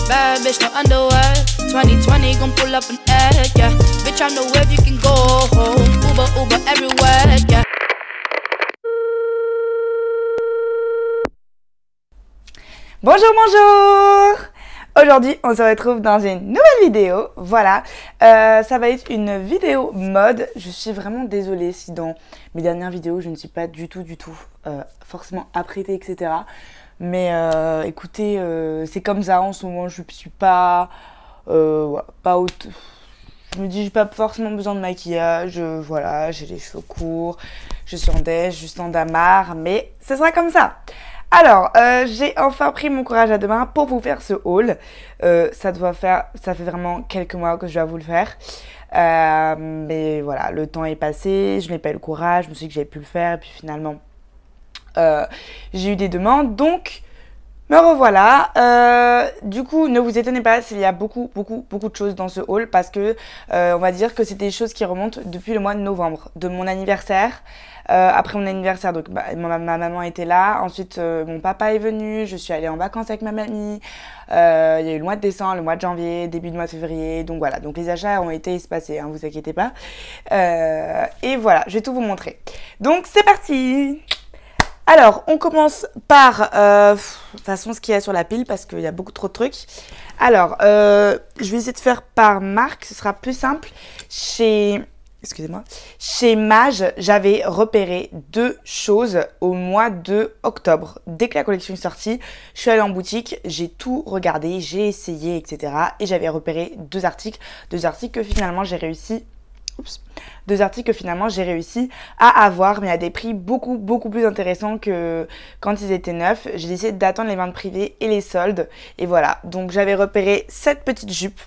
Bad bitch, no underwear. 2020 gon' pull up an egg, yeah. Bitch, I know where you can go home. Uber, Uber everywhere, yeah. Bonjour, bonjour! Aujourd'hui, on se retrouve dans une nouvelle vidéo, voilà. Ça va être une vidéo mode. Je suis vraiment désolée si dans mes dernières vidéos, je ne suis pas du tout forcément apprêtée, etc. Mais écoutez, c'est comme ça en ce moment, je suis pas... voilà, pas haute... Je me dis, j'ai pas forcément besoin de maquillage, voilà, j'ai les cheveux courts, je suis en déj, juste en damar, mais ce sera comme ça. Alors, j'ai enfin pris mon courage à deux mains pour vous faire ce haul. Ça fait vraiment quelques mois que je dois vous le faire. Mais voilà, le temps est passé, je n'ai pas eu le courage, je me suis dit que j'avais pu le faire. Et puis finalement, j'ai eu des demandes, donc me revoilà. Du coup, ne vous étonnez pas s'il y a beaucoup de choses dans ce haul parce que on va dire que c'est des choses qui remontent depuis le mois de novembre, de mon anniversaire. Après mon anniversaire, donc ma maman était là. Ensuite, mon papa est venu. Je suis allée en vacances avec ma mamie. Il y a eu le mois de décembre, le mois de janvier, début du mois de février. Donc voilà, donc les achats ont été espacés, hein, vous inquiétez pas. Et voilà, je vais tout vous montrer. Donc c'est parti! Alors, on commence par, de toute façon, ce qu'il y a sur la pile parce qu'il y a beaucoup trop de trucs. Alors, je vais essayer de faire par marque, ce sera plus simple. Chez Mage, j'avais repéré deux choses au mois de octobre. Dès que la collection est sortie, je suis allée en boutique, j'ai tout regardé, j'ai essayé, etc. Et j'avais repéré deux articles que finalement j'ai réussi... Deux articles que finalement j'ai réussi à avoir, mais à des prix beaucoup plus intéressants que quand ils étaient neufs. J'ai décidé d'attendre les ventes privées et les soldes. Et voilà, donc j'avais repéré cette petite jupe.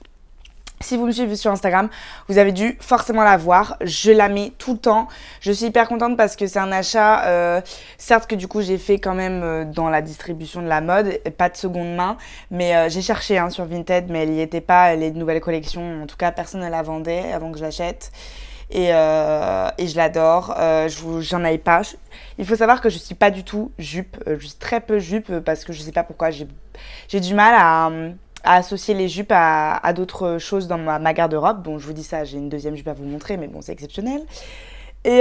Si vous me suivez sur Instagram, vous avez dû forcément la voir. Je la mets tout le temps. Je suis hyper contente parce que c'est un achat, certes que du coup j'ai fait quand même dans la distribution de la mode, pas de seconde main. Mais j'ai cherché hein, sur Vinted, mais elle n'y était pas, les nouvelles collections. En tout cas, personne ne la vendait avant que je l'achète. Et je l'adore. J'en avais pas. Il faut savoir que je suis pas du tout jupe. Je suis très peu jupe parce que je sais pas pourquoi. J'ai du mal à associer les jupes à d'autres choses dans ma garde-robe. Bon, je vous dis ça, j'ai une deuxième jupe à vous montrer, mais bon, c'est exceptionnel. Et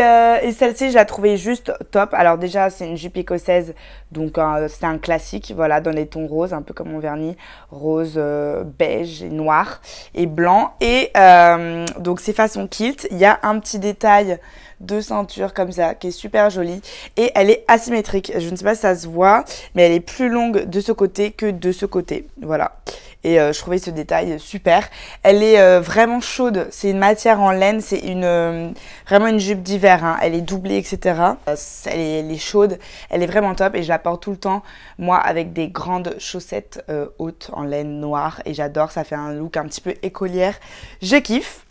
celle-ci, je la trouvais juste top. Alors déjà, c'est une jupe écossaise, donc c'est un classique, voilà, dans les tons roses, un peu comme mon vernis, rose, beige, et noir et blanc. Et donc c'est façon kilt. Il y a un petit détail de ceinture comme ça, qui est super jolie. Et elle est asymétrique. Je ne sais pas si ça se voit, mais elle est plus longue de ce côté que de ce côté. Voilà. Et je trouvais ce détail super. Elle est vraiment chaude. C'est une matière en laine. C'est vraiment une jupe d'hiver. Hein. Elle est doublée, etc. Elle est chaude. Elle est vraiment top. Et je la porte tout le temps, moi, avec des grandes chaussettes hautes en laine noire. Et j'adore. Ça fait un look un petit peu écolière. Je kiffe.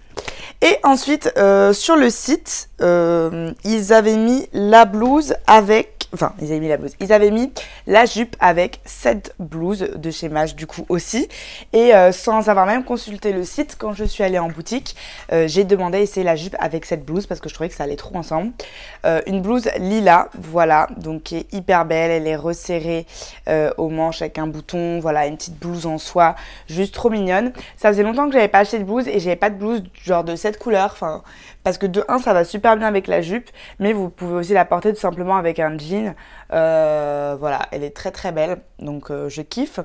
Et ensuite, sur le site, ils avaient mis la blouse avec... Enfin, ils avaient mis la blouse. Ils avaient mis la jupe avec cette blouse de chez Mage, du coup, aussi. Et sans avoir même consulté le site, quand je suis allée en boutique, j'ai demandé à essayer la jupe avec cette blouse parce que je trouvais que ça allait trop ensemble. Une blouse lilas, voilà, donc qui est hyper belle. Elle est resserrée aux manches avec un bouton. Voilà, une petite blouse en soie, juste trop mignonne. Ça faisait longtemps que j'avais pas acheté de blouse et j'avais pas de blouse genre de cette couleur. Enfin, parce que de 1, ça va super bien avec la jupe, mais vous pouvez aussi la porter tout simplement avec un jean. Voilà, elle est très belle, donc je kiffe.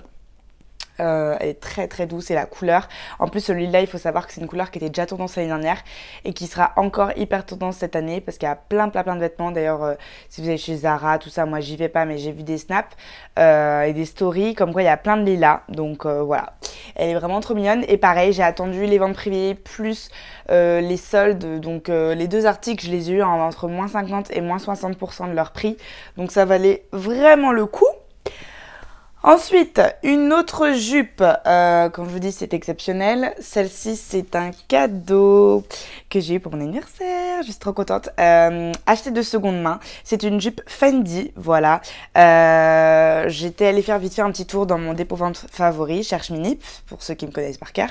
Elle est très douce et la couleur, en plus celui-là il faut savoir que c'est une couleur qui était déjà tendance l'année dernière et qui sera encore hyper tendance cette année parce qu'il y a plein de vêtements. D'ailleurs si vous allez chez Zara, tout ça, moi j'y vais pas mais j'ai vu des snaps et des stories comme quoi il y a plein de lilas, donc voilà, elle est vraiment trop mignonne. Et pareil, j'ai attendu les ventes privées plus les soldes, donc les deux articles je les ai eu entre moins 50 et moins 60% de leur prix, donc ça valait vraiment le coup. Ensuite, une autre jupe, quand je vous dis c'est exceptionnel, celle-ci c'est un cadeau que j'ai eu pour mon anniversaire, je suis trop contente, acheté de seconde main, c'est une jupe Fendi, voilà, j'étais allée faire vite fait un petit tour dans mon dépôt vente favori, Cherche Minip, pour ceux qui me connaissent par cœur,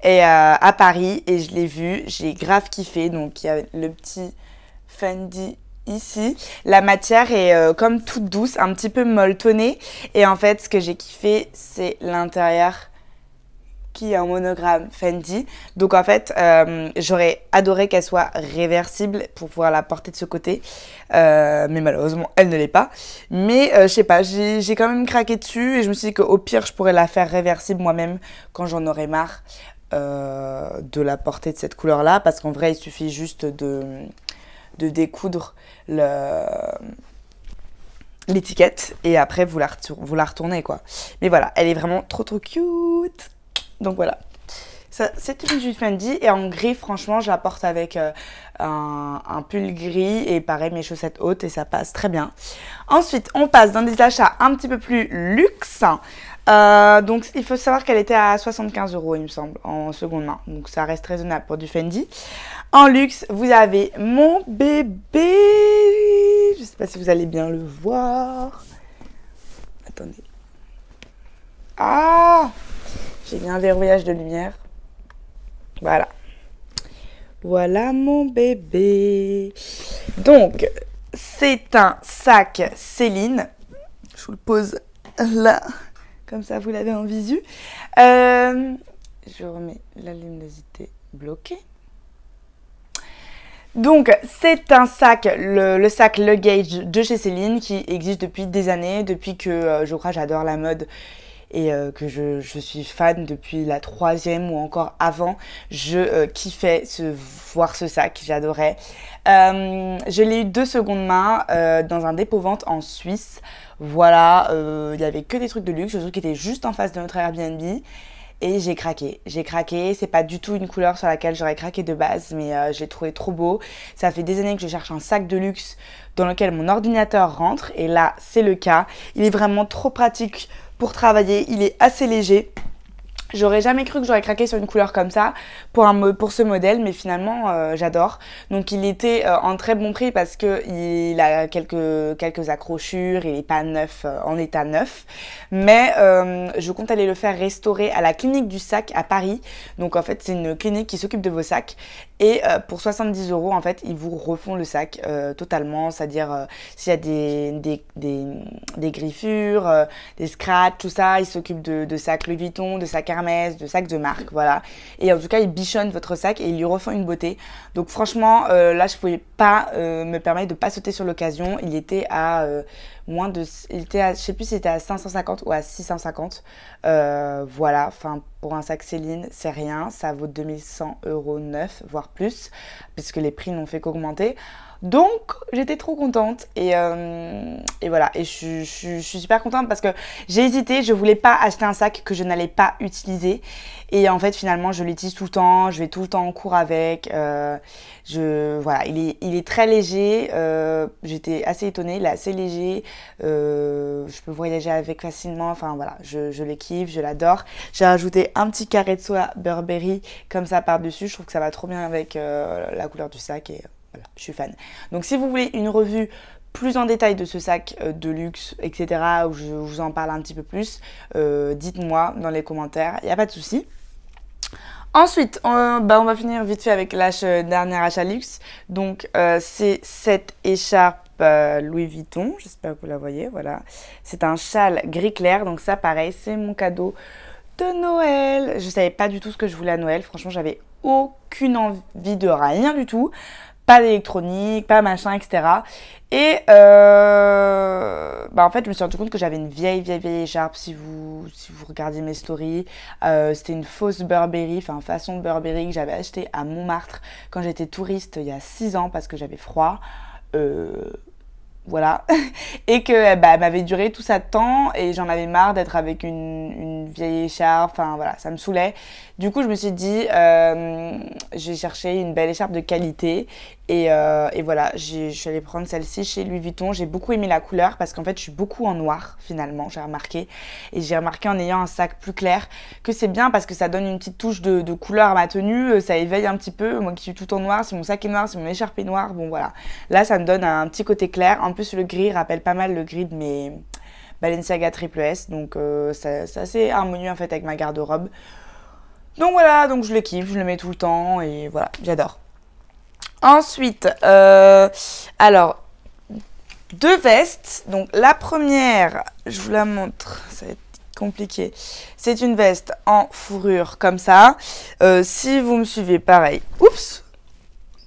et à Paris, et je l'ai vu, j'ai grave kiffé, donc il y a le petit Fendi ici. La matière est comme toute douce, un petit peu molletonnée. Et en fait, ce que j'ai kiffé, c'est l'intérieur qui est en monogramme Fendi. Donc en fait, j'aurais adoré qu'elle soit réversible pour pouvoir la porter de ce côté. Mais malheureusement, elle ne l'est pas. Mais je sais pas, j'ai quand même craqué dessus et je me suis dit qu'au pire, je pourrais la faire réversible moi-même quand j'en aurais marre de la porter de cette couleur-là. Parce qu'en vrai, il suffit juste de découdre l'étiquette et après vous la retournez quoi. Mais voilà, elle est vraiment trop cute. Donc voilà, ça c'est une jupe Fendi et en gris franchement je la porte avec un pull gris et pareil mes chaussettes hautes et ça passe très bien. Ensuite on passe dans des achats un petit peu plus luxe. Donc il faut savoir qu'elle était à 75 € il me semble en seconde main, donc ça reste raisonnable pour du Fendi. En luxe, vous avez mon bébé. Je sais pas si vous allez bien le voir. Attendez. Ah, j'ai mis un verrouillage de lumière. Voilà. Voilà mon bébé. Donc, c'est un sac Céline. Je vous le pose là. Comme ça, vous l'avez en visu. Je remets la luminosité bloquée. Donc, c'est un sac, le sac Luggage de chez Céline qui existe depuis des années, depuis que je crois j'adore la mode et que je suis fan depuis la 3e ou encore avant. Je kiffais voir ce sac, j'adorais. Je l'ai eu de seconde main dans un dépôt-vente en Suisse. Voilà, il y avait que des trucs de luxe, le truc qui était juste en face de notre Airbnb. Et j'ai craqué, c'est pas du tout une couleur sur laquelle j'aurais craqué de base, mais j'ai trouvé trop beau. Ça fait des années que je cherche un sac de luxe dans lequel mon ordinateur rentre, et là c'est le cas. Il est vraiment trop pratique pour travailler, il est assez léger. J'aurais jamais cru que j'aurais craqué sur une couleur comme ça pour ce modèle, mais finalement j'adore. Donc il était en très bon prix parce que il a quelques accrochures, il est pas neuf, en état neuf. Mais je compte aller le faire restaurer à la clinique du sac à Paris. Donc en fait c'est une clinique qui s'occupe de vos sacs. Et pour 70 € en fait ils vous refont le sac totalement, c'est-à-dire s'il y a des griffures, des scratchs, tout ça, ils s'occupent de sacs Louis Vuitton, de sacs Hermès, de sacs de marque, voilà. Et en tout cas ils bichonnent votre sac et ils lui refont une beauté. Donc franchement là je pouvais pas me permettre de pas sauter sur l'occasion. Il était à je sais plus si c'était à 550 ou à 650. Voilà, enfin pour un sac Céline, c'est rien, ça vaut 2100 € neuf, voire plus, puisque les prix n'ont fait qu'augmenter. Donc j'étais trop contente et voilà, et je suis super contente parce que j'ai hésité, je voulais pas acheter un sac que je n'allais pas utiliser et en fait finalement je l'utilise tout le temps, je vais tout le temps en cours avec, voilà, il est très léger, j'étais assez étonnée, il est assez léger, je peux voyager avec facilement, enfin voilà, je les kiffe, je l'adore. J'ai rajouté un petit carré de soie Burberry comme ça par dessus, je trouve que ça va trop bien avec la couleur du sac et voilà, je suis fan. Donc si vous voulez une revue plus en détail de ce sac de luxe, etc., où je vous en parle un petit peu plus, dites-moi dans les commentaires, il n'y a pas de souci. Ensuite, on va finir vite fait avec dernier achat luxe. Donc c'est cette écharpe Louis Vuitton, j'espère que vous la voyez, voilà. C'est un châle gris clair, donc ça pareil, c'est mon cadeau de Noël. Je savais pas du tout ce que je voulais à Noël, franchement j'avais aucune envie de rien du tout. Pas d'électronique, pas machin, etc. Et en fait, je me suis rendu compte que j'avais une vieille écharpe. Si vous regardez mes stories, c'était une fausse Burberry, enfin façon Burberry que j'avais achetée à Montmartre quand j'étais touriste il y a 6 ans parce que j'avais froid. Voilà, et que elle m'avait duré tout ça de temps et j'en avais marre d'être avec une vieille écharpe, enfin voilà, ça me saoulait. Du coup je me suis dit j'ai cherché une belle écharpe de qualité et voilà, je suis allée prendre celle-ci chez Louis Vuitton. J'ai beaucoup aimé la couleur parce qu'en fait je suis beaucoup en noir finalement, j'ai remarqué, et j'ai remarqué en ayant un sac plus clair que c'est bien parce que ça donne une petite touche de couleur à ma tenue, ça éveille un petit peu, moi qui suis tout en noir, si mon sac est noir, si mon écharpe est noire, bon voilà, là ça me donne un petit côté clair. En plus le gris rappelle pas mal le gris de mes Balenciaga Triple S, donc c'est assez harmonieux en fait avec ma garde-robe. Donc voilà, donc je le kiffe, je le mets tout le temps et voilà, j'adore. Ensuite, alors, 2 vestes. Donc la première, je vous la montre, ça va être compliqué. C'est une veste en fourrure comme ça. Si vous me suivez, pareil. Oups!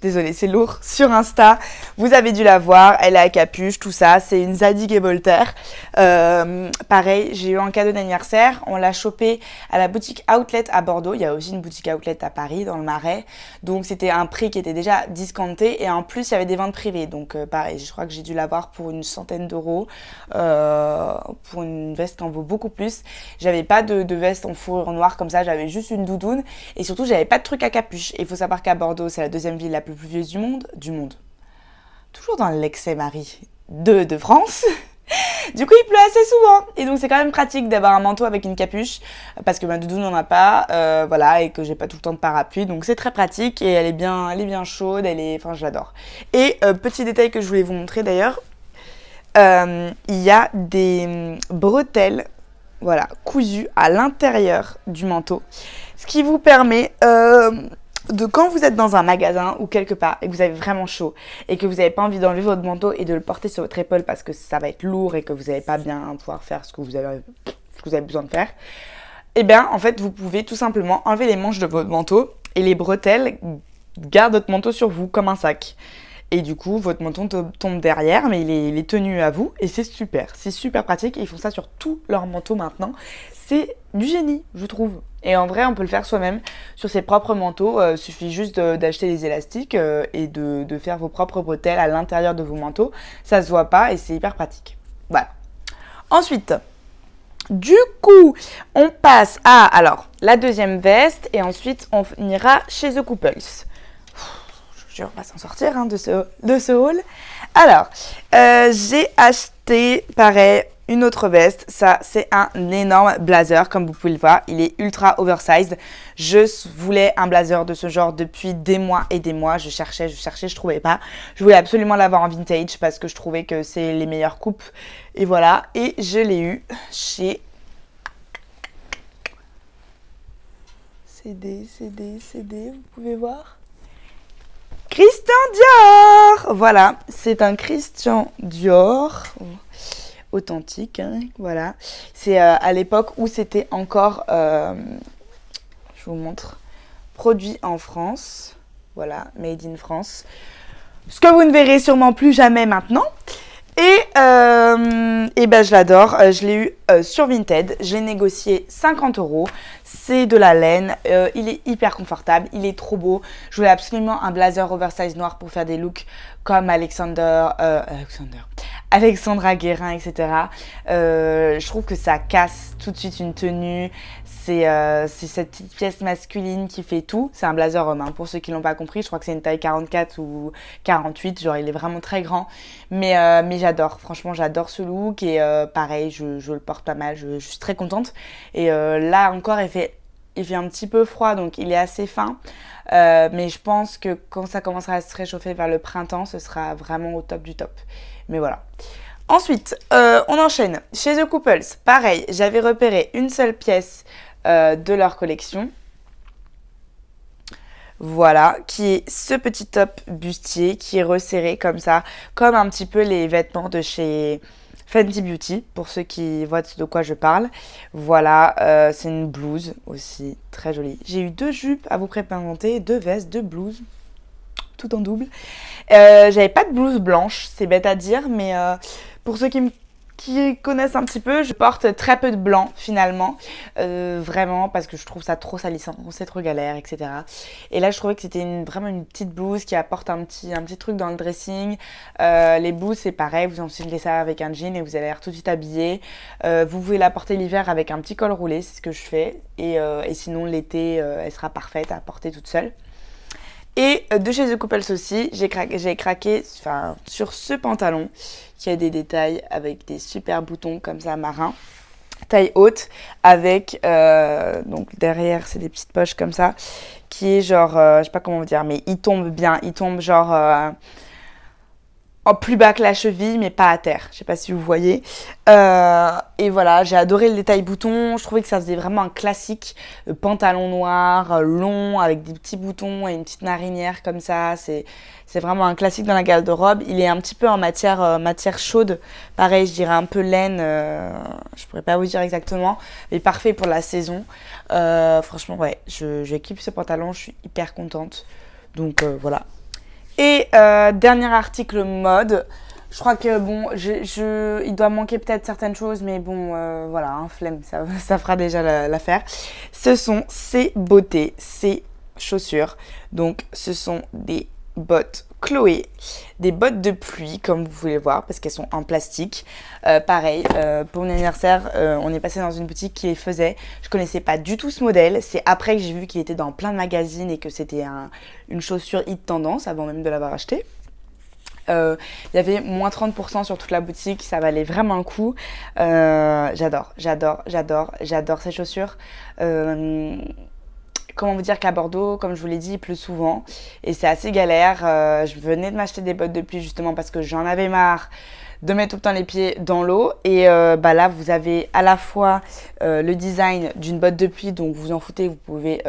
Désolée, c'est lourd. Sur Insta, vous avez dû la voir. Elle est à capuche, tout ça. C'est une Zadig et Voltaire. Pareil, j'ai eu un cadeau d'anniversaire. On l'a chopé à la boutique Outlet à Bordeaux. Il y a aussi une boutique Outlet à Paris, dans le Marais. Donc, c'était un prix qui était déjà discounté. Et en plus, il y avait des ventes privées. Donc, pareil, je crois que j'ai dû l'avoir pour une centaine d'euros. Pour une veste qui en vaut beaucoup plus. J'avais pas de veste en fourrure noire comme ça. J'avais juste une doudoune. Et surtout, j'avais pas de truc à capuche. Et il faut savoir qu'à Bordeaux, c'est la deuxième ville la plus vieuse du monde. Toujours dans l'excès-Marie de France. Du coup, il pleut assez souvent. Et donc, c'est quand même pratique d'avoir un manteau avec une capuche. Parce que ma doudoune n'en a pas. Voilà, et que j'ai pas tout le temps de parapluie. Donc, c'est très pratique. Et elle est bien chaude. Enfin, je l'adore. Et petit détail que je voulais vous montrer d'ailleurs. Il y a des bretelles, voilà, cousues à l'intérieur du manteau. Ce qui vous permet de quand vous êtes dans un magasin ou quelque part et que vous avez vraiment chaud et que vous n'avez pas envie d'enlever votre manteau et de le porter sur votre épaule parce que ça va être lourd et que vous n'allez pas bien pouvoir faire ce que vous avez besoin de faire, et bien en fait vous pouvez tout simplement enlever les manches de votre manteau et les bretelles gardent votre manteau sur vous comme un sac. Et du coup, votre menton tombe derrière, mais il est tenu à vous et c'est super pratique. Et ils font ça sur tous leurs manteaux maintenant. C'est du génie, je trouve. Et en vrai, on peut le faire soi-même sur ses propres manteaux. Il suffit juste d'acheter les élastiques et de faire vos propres bretelles à l'intérieur de vos manteaux. Ça se voit pas et c'est hyper pratique. Voilà. Ensuite, du coup, on passe à la deuxième veste et ensuite on ira chez The Couples. On va s'en sortir de ce haul. Alors, j'ai acheté, pareil, une autre veste. Ça, c'est un énorme blazer, comme vous pouvez le voir. Il est ultra oversized. Je voulais un blazer de ce genre depuis des mois et des mois. Je cherchais, je trouvais pas. Je voulais absolument l'avoir en vintage parce que je trouvais que c'est les meilleures coupes. Et voilà. Et je l'ai eu chez... CD, vous pouvez voir. Christian Dior. Voilà, c'est un Christian Dior authentique, hein, voilà. C'est à l'époque où c'était encore, je vous montre, produit en France. Voilà, made in France. Ce que vous ne verrez sûrement plus jamais maintenant. Et ben je l'adore, je l'ai eu sur Vinted, je l'ai négocié 50 €, c'est de la laine, il est hyper confortable, il est trop beau. Je voulais absolument un blazer oversize noir pour faire des looks comme Alexandra Guérin, etc. Je trouve que ça casse tout de suite une tenue. C'est cette petite pièce masculine qui fait tout. C'est un blazer homme, hein, pour ceux qui l'ont pas compris. Je crois que c'est une taille 44 ou 48. Genre, il est vraiment très grand. Mais j'adore. Franchement, j'adore ce look. Et pareil, je le porte pas mal. Je suis très contente. Et là encore, il fait un petit peu froid. Donc, il est assez fin. Mais je pense que quand ça commencera à se réchauffer vers le printemps, ce sera vraiment au top du top. Mais voilà. Ensuite, on enchaîne. Chez The Couples, pareil, j'avais repéré une seule pièce de leur collection. Voilà, qui est ce petit top bustier qui est resserré comme ça, comme un petit peu les vêtements de chez Fenty Beauty, pour ceux qui voient de quoi je parle. Voilà, c'est une blouse aussi, très jolie. J'ai eu 2 jupes à vous présenter, 2 vestes, 2 blouses, tout en double. J'avais pas de blouse blanche, c'est bête à dire, mais pour ceux qui connaissent un petit peu, je porte très peu de blanc finalement, vraiment parce que je trouve ça trop salissant, c'est trop galère, etc. Et là je trouvais que c'était vraiment une petite blouse qui apporte un petit truc dans le dressing. Les blouses c'est pareil, vous enfilez ça avec un jean et vous allez l'air tout de suite habillé. Vous pouvez la porter l'hiver avec un petit col roulé, c'est ce que je fais, et sinon l'été elle sera parfaite à porter toute seule. Et de chez The Couples aussi, j'ai craqué sur ce pantalon qui a des détails avec des super boutons comme ça marins, taille haute, avec donc derrière c'est des petites poches comme ça, qui est genre, je sais pas comment vous dire, mais il tombe bien, il tombe genre en plus bas que la cheville, mais pas à terre. Je sais pas si vous voyez. Et voilà, j'ai adoré le détail bouton. Je trouvais que ça faisait vraiment un classique pantalon noir, long, avec des petits boutons et une petite narinière comme ça. C'est vraiment un classique dans la garde-robe. Il est un petit peu en matière chaude. Pareil, je dirais un peu laine. Je pourrais pas vous dire exactement. Mais parfait pour la saison. Franchement, ouais, je kiffe ce pantalon. Je suis hyper contente. Donc voilà. Et dernier article mode, je crois que bon, il doit manquer peut-être certaines choses, mais bon, voilà, hein, flemme, ça fera déjà l'affaire. Ce sont ces beautés, ces chaussures. Donc, ce sont des bottes Chloé, des bottes de pluie, comme vous pouvez le voir, parce qu'elles sont en plastique. Pareil, pour mon anniversaire, on est passé dans une boutique qui les faisait. Je connaissais pas du tout ce modèle. C'est après que j'ai vu qu'il était dans plein de magazines et que c'était une chaussure hit tendance, avant même de l'avoir acheté. Il y avait moins 30% sur toute la boutique, ça valait vraiment le coup. J'adore ces chaussures. Comment vous dire qu'à Bordeaux, comme je vous l'ai dit, il pleut souvent et c'est assez galère. Je venais de m'acheter des bottes de pluie justement parce que j'en avais marre de mettre tout le temps les pieds dans l'eau. Et là, vous avez à la fois le design d'une botte de pluie, donc vous en foutez, vous pouvez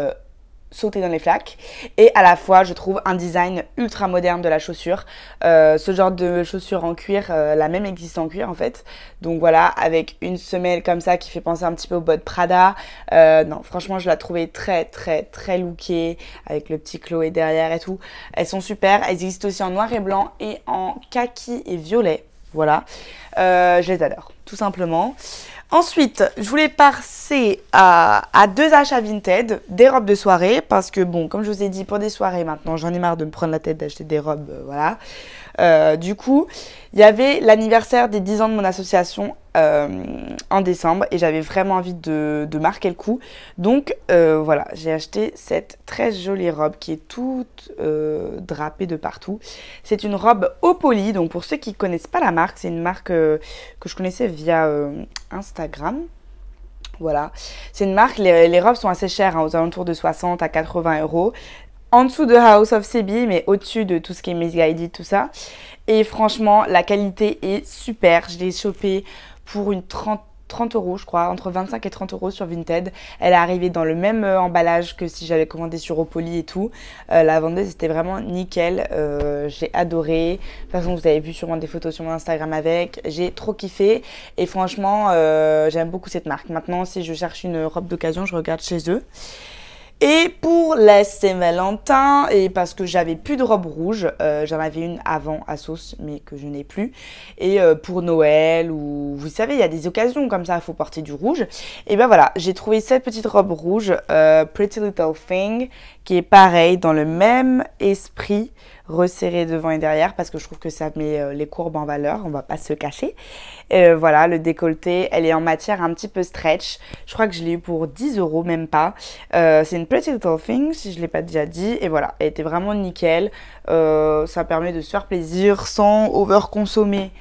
sauter dans les flaques, et à la fois je trouve un design ultra moderne de la chaussure. Ce genre de chaussure en cuir, la même existe en cuir en fait, donc voilà, avec une semelle comme ça qui fait penser un petit peu aux bottes Prada. Non, franchement je la trouvais très lookée, avec le petit Chloé derrière et tout. Elles sont super, elles existent aussi en noir et blanc et en kaki et violet, voilà. Je les adore, tout simplement. Ensuite, je voulais passer à deux achats Vinted, des robes de soirée, parce que bon, comme je vous ai dit, pour des soirées maintenant, j'en ai marre de me prendre la tête d'acheter des robes, voilà. Du coup, il y avait l'anniversaire des 10 ans de mon association en décembre et j'avais vraiment envie de marquer le coup. Donc voilà, j'ai acheté cette très jolie robe qui est toute drapée de partout. C'est une robe au poly, donc pour ceux qui ne connaissent pas la marque, c'est une marque que je connaissais via Instagram. Voilà, c'est une marque, les robes sont assez chères, hein, aux alentours de 60 à 80 euros. En dessous de House of Sebi, mais au-dessus de tout ce qui est Missguided, tout ça. Et franchement, la qualité est super. Je l'ai chopée pour une 30 euros, je crois, entre 25 et 30 euros sur Vinted. Elle est arrivée dans le même emballage que si j'avais commandé sur Opoly et tout. La vendeuse était vraiment nickel. J'ai adoré. De toute façon, vous avez vu sûrement des photos sur mon Instagram avec. J'ai trop kiffé. Et franchement, j'aime beaucoup cette marque. Maintenant, si je cherche une robe d'occasion, je regarde chez eux. Et pour la Saint-Valentin, et parce que j'avais plus de robe rouge, j'en avais une avant à Sauce, mais que je n'ai plus. Et pour Noël, ou vous savez, il y a des occasions comme ça, il faut porter du rouge. Et ben voilà, j'ai trouvé cette petite robe rouge, Pretty Little Thing, qui est pareil, dans le même esprit, resserré devant et derrière, parce que je trouve que ça met les courbes en valeur, on va pas se cacher. Voilà, le décolleté, elle est en matière un petit peu stretch. Je crois que je l'ai eu pour 10 euros, même pas. C'est une Pretty Little Thing, si je l'ai pas déjà dit. Et voilà, elle était vraiment nickel. Ça permet de se faire plaisir sans over-consommer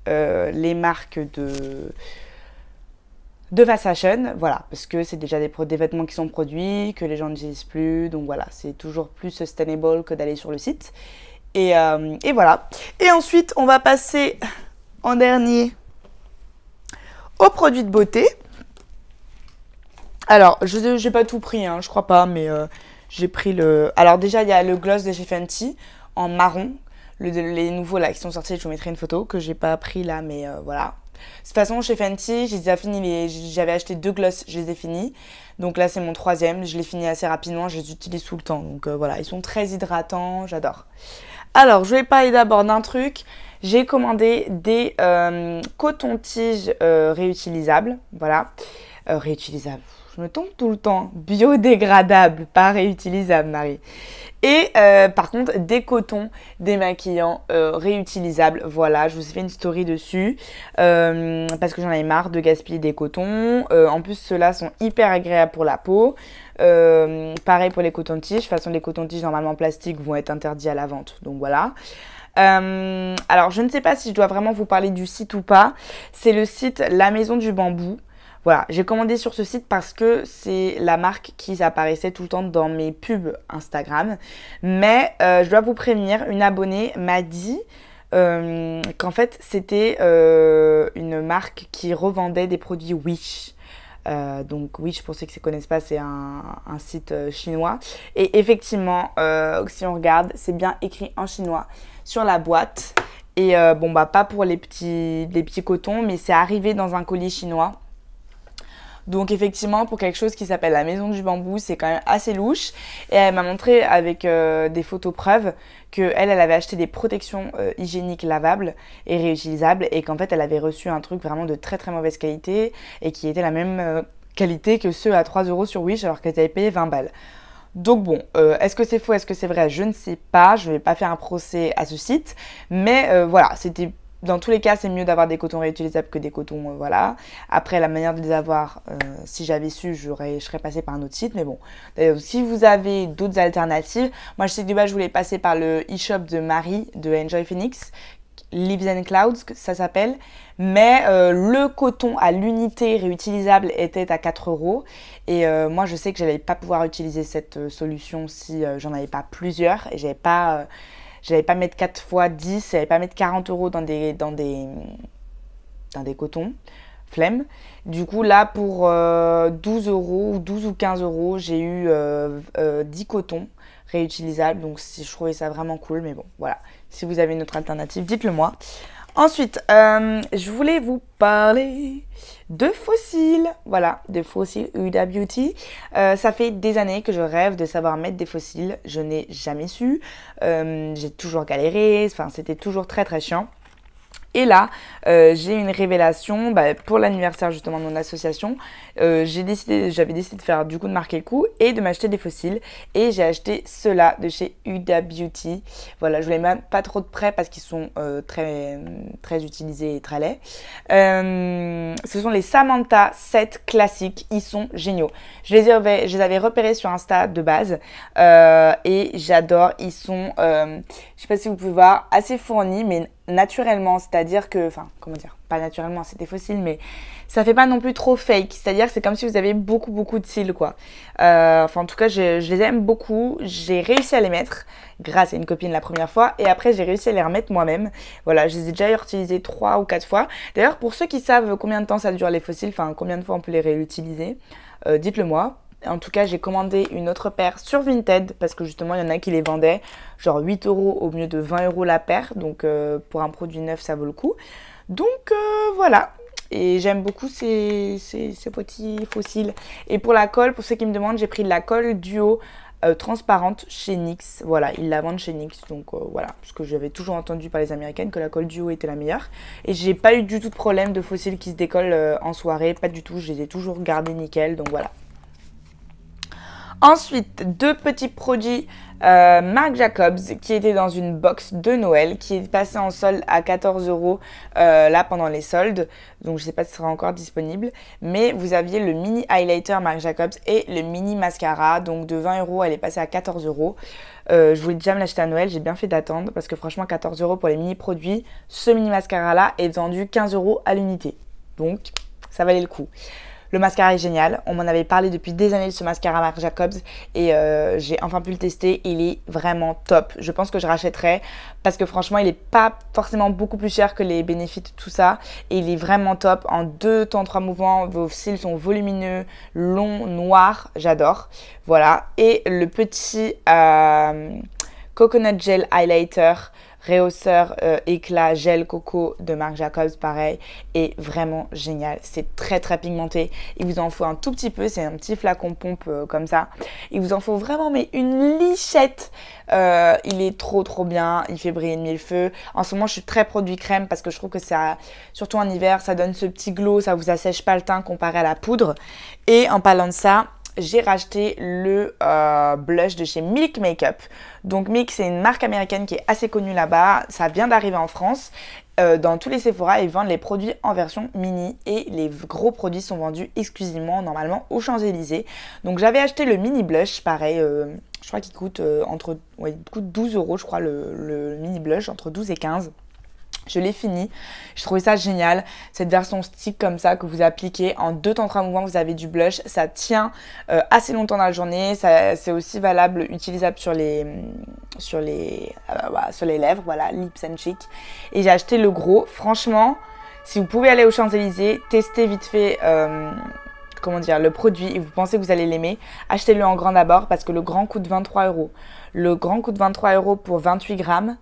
les marques de fast fashion, voilà, parce que c'est déjà des vêtements qui sont produits, que les gens n'utilisent plus, donc voilà, c'est toujours plus sustainable que d'aller sur le site. Et voilà. Et ensuite, on va passer en dernier aux produits de beauté. Alors, je n'ai pas tout pris, hein, je crois pas, mais j'ai pris le... Alors déjà, il y a le gloss de chez Fenty en marron, les nouveaux là qui sont sortis, je vous mettrai une photo, que j'ai pas pris là, mais voilà. De toute façon, chez Fenty, j'ai déjà fini j'avais acheté 2 gloss, je les ai finis. Donc là, c'est mon 3e. Je les finis assez rapidement, je les utilise tout le temps. Donc voilà, ils sont très hydratants, j'adore. Alors, je vais parler d'abord d'un truc. J'ai commandé des cotons-tiges réutilisables. Voilà, réutilisables. Je me trompe tout le temps. Biodégradables, pas réutilisables, Marie. Et par contre, des cotons démaquillants réutilisables. Voilà, je vous ai fait une story dessus parce que j'en avais marre de gaspiller des cotons. En plus, ceux-là sont hyper agréables pour la peau. Pareil pour les cotons-tiges. De toute façon, les cotons-tiges normalement plastiques vont être interdits à la vente. Donc voilà. Alors, je ne sais pas si je dois vraiment vous parler du site ou pas. C'est le site La Maison du Bambou. Voilà, j'ai commandé sur ce site parce que c'est la marque qui apparaissait tout le temps dans mes pubs Instagram. Mais je dois vous prévenir, une abonnée m'a dit qu'en fait c'était une marque qui revendait des produits Wish. Donc Wish, pour ceux qui ne connaissent pas, c'est un site chinois. Et effectivement, si on regarde, c'est bien écrit en chinois sur la boîte. Et bon, bah pas pour les petits cotons, mais c'est arrivé dans un colis chinois. Donc effectivement, pour quelque chose qui s'appelle la Maison du Bambou, c'est quand même assez louche. Et elle m'a montré avec des photos preuves qu'elle avait acheté des protections hygiéniques lavables et réutilisables et qu'en fait, elle avait reçu un truc vraiment de très très mauvaise qualité et qui était la même qualité que ceux à 3 € sur Wish alors qu'elle avait payé 20 balles. Donc bon, est-ce que c'est faux, est-ce que c'est vrai? Je ne sais pas, je ne vais pas faire un procès à ce site. Mais voilà, c'était... Dans tous les cas, c'est mieux d'avoir des cotons réutilisables que des cotons, voilà. Après, la manière de les avoir, si j'avais su, je serais passée par un autre site. Mais bon, si vous avez d'autres alternatives, moi je sais que de base, je voulais passer par le e-shop de Marie, de Enjoy Phoenix, Leaves and Clouds, ça s'appelle. Mais le coton à l'unité réutilisable était à 4 €. Et moi, je sais que je n'allais pas pouvoir utiliser cette solution si j'en avais pas plusieurs. Et j'avais pas mettre 4 fois 10, j'allais pas mettre 40 € dans des cotons, flemme. Du coup, là, pour 12 € ou 12 ou 15 €, j'ai eu 10 cotons réutilisables. Donc, je trouvais ça vraiment cool. Mais bon, voilà. Si vous avez une autre alternative, dites-le moi. Ensuite, je voulais vous parler de fossiles. Voilà, de fossiles Huda Beauty. Ça fait des années que je rêve de savoir mettre des fossiles. Je n'ai jamais su. J'ai toujours galéré. Enfin, c'était toujours très très chiant. Et là, j'ai une révélation pour l'anniversaire justement de mon association. J'avais décidé de faire du coup de marquer le coup et de m'acheter des fossiles. Et j'ai acheté ceux-là de chez Huda Beauty. Voilà, je voulais même pas trop de près parce qu'ils sont très, très utilisés et très laids. Ce sont les Samantha 7 classiques. Ils sont géniaux. Je les avais repérés sur Insta de base. Et j'adore. Ils sont, je sais pas si vous pouvez voir, assez fournis mais naturellement, c'est-à-dire que, enfin, comment dire, pas naturellement, c'est des fossiles, mais ça fait pas non plus trop fake, c'est-à-dire que c'est comme si vous avez beaucoup de cils, quoi. Enfin, en tout cas, je les aime beaucoup, j'ai réussi à les mettre grâce à une copine la première fois, et après, j'ai réussi à les remettre moi-même. Voilà, je les ai déjà utilisés 3 ou 4 fois. D'ailleurs, pour ceux qui savent combien de temps ça dure les fossiles, enfin, combien de fois on peut les réutiliser, dites-le moi. En tout cas, j'ai commandé une autre paire sur Vinted parce que justement, il y en a qui les vendaient genre 8 € au mieux de 20 € la paire. Donc, pour un produit neuf, ça vaut le coup. Donc, voilà. Et j'aime beaucoup ces petits fossiles. Et pour la colle, pour ceux qui me demandent, j'ai pris de la colle duo transparente chez NYX. Voilà, ils la vendent chez NYX. Donc, voilà. Parce que j'avais toujours entendu par les américaines que la colle duo était la meilleure. Et j'ai pas eu du tout de problème de fossiles qui se décollent en soirée. Pas du tout. Je les ai toujours gardés nickel. Donc, voilà. Ensuite, 2 petits produits Marc Jacobs qui étaient dans une box de Noël qui est passé en solde à 14 € là pendant les soldes. Donc je ne sais pas si ce sera encore disponible. Mais vous aviez le mini highlighter Marc Jacobs et le mini mascara. Donc de 20 €, elle est passée à 14 €. Je voulais déjà me l'acheter à Noël, j'ai bien fait d'attendre parce que franchement 14 € pour les mini produits. Ce mini mascara là est vendu 15 € à l'unité. Donc ça valait le coup. Le mascara est génial, on m'en avait parlé depuis des années de ce mascara Marc Jacobs et j'ai enfin pu le tester, il est vraiment top. Je pense que je rachèterai parce que franchement il n'est pas forcément beaucoup plus cher que les Benefit tout ça et il est vraiment top. En 2 temps 3 mouvements, vos cils sont volumineux, longs, noirs, j'adore. Voilà, et le petit Coconut Gel Highlighter rehausseur éclat gel coco de Marc Jacobs, pareil, est vraiment génial. C'est très très pigmenté. Il vous en faut un tout petit peu, c'est un petit flacon pompe comme ça. Il vous en faut vraiment mais une lichette. Il est trop bien, il fait briller de mille feux. En ce moment, je suis très produit crème parce que je trouve que ça, surtout en hiver, ça donne ce petit glow, ça vous assèche pas le teint comparé à la poudre. Et en parlant de ça, j'ai racheté le blush de chez Milk Makeup. Donc Milk, c'est une marque américaine qui est assez connue là-bas. Ça vient d'arriver en France. Dans tous les Sephora, ils vendent les produits en version mini et les gros produits sont vendus exclusivement normalement aux Champs-Élysées. Donc j'avais acheté le mini blush, pareil, je crois qu'il coûte il coûte 12 € je crois le mini blush, entre 12 et 15. Je l'ai fini, j'ai trouvé ça génial, cette version stick comme ça que vous appliquez en 2 temps 3 mouvements, vous avez du blush, ça tient assez longtemps dans la journée, c'est aussi valable, utilisable sur les lèvres, voilà, lips and cheek. Et j'ai acheté le gros, franchement, si vous pouvez aller aux Champs-Élysées, tester vite fait comment dire, le produit et vous pensez que vous allez l'aimer, achetez-le en grand d'abord parce que le grand coûte 23 €. Le grand coûte 23 € pour 28 grammes.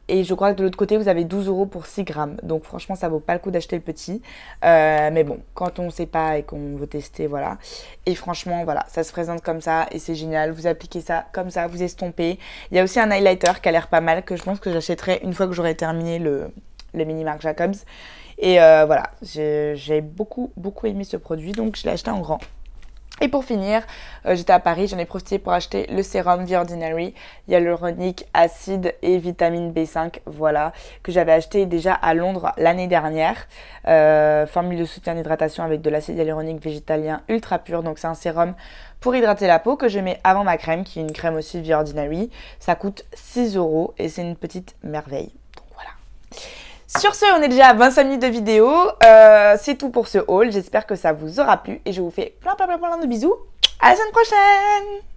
Et je crois que de l'autre côté, vous avez 12 € pour 6 grammes. Donc franchement, ça vaut pas le coup d'acheter le petit. Mais bon, quand on ne sait pas et qu'on veut tester, voilà. Et franchement, voilà, ça se présente comme ça et c'est génial. Vous appliquez ça comme ça, vous estompez. Il y a aussi un highlighter qui a l'air pas mal, que je pense que j'achèterai une fois que j'aurai terminé le mini Marc Jacobs. Et voilà, j'ai beaucoup aimé ce produit, donc je l'ai acheté en grand. Et pour finir, j'étais à Paris, j'en ai profité pour acheter le sérum The Ordinary, hyaluronique, acide et vitamine B5, voilà, que j'avais acheté déjà à Londres l'année dernière. Formule de soutien d'hydratation avec de l'acide hyaluronique végétalien ultra pur, donc c'est un sérum pour hydrater la peau que je mets avant ma crème, qui est une crème aussi The Ordinary. Ça coûte 6 € et c'est une petite merveille, donc voilà. Sur ce, on est déjà à 25 minutes de vidéo. C'est tout pour ce haul. J'espère que ça vous aura plu et je vous fais plein de bisous. À la semaine prochaine!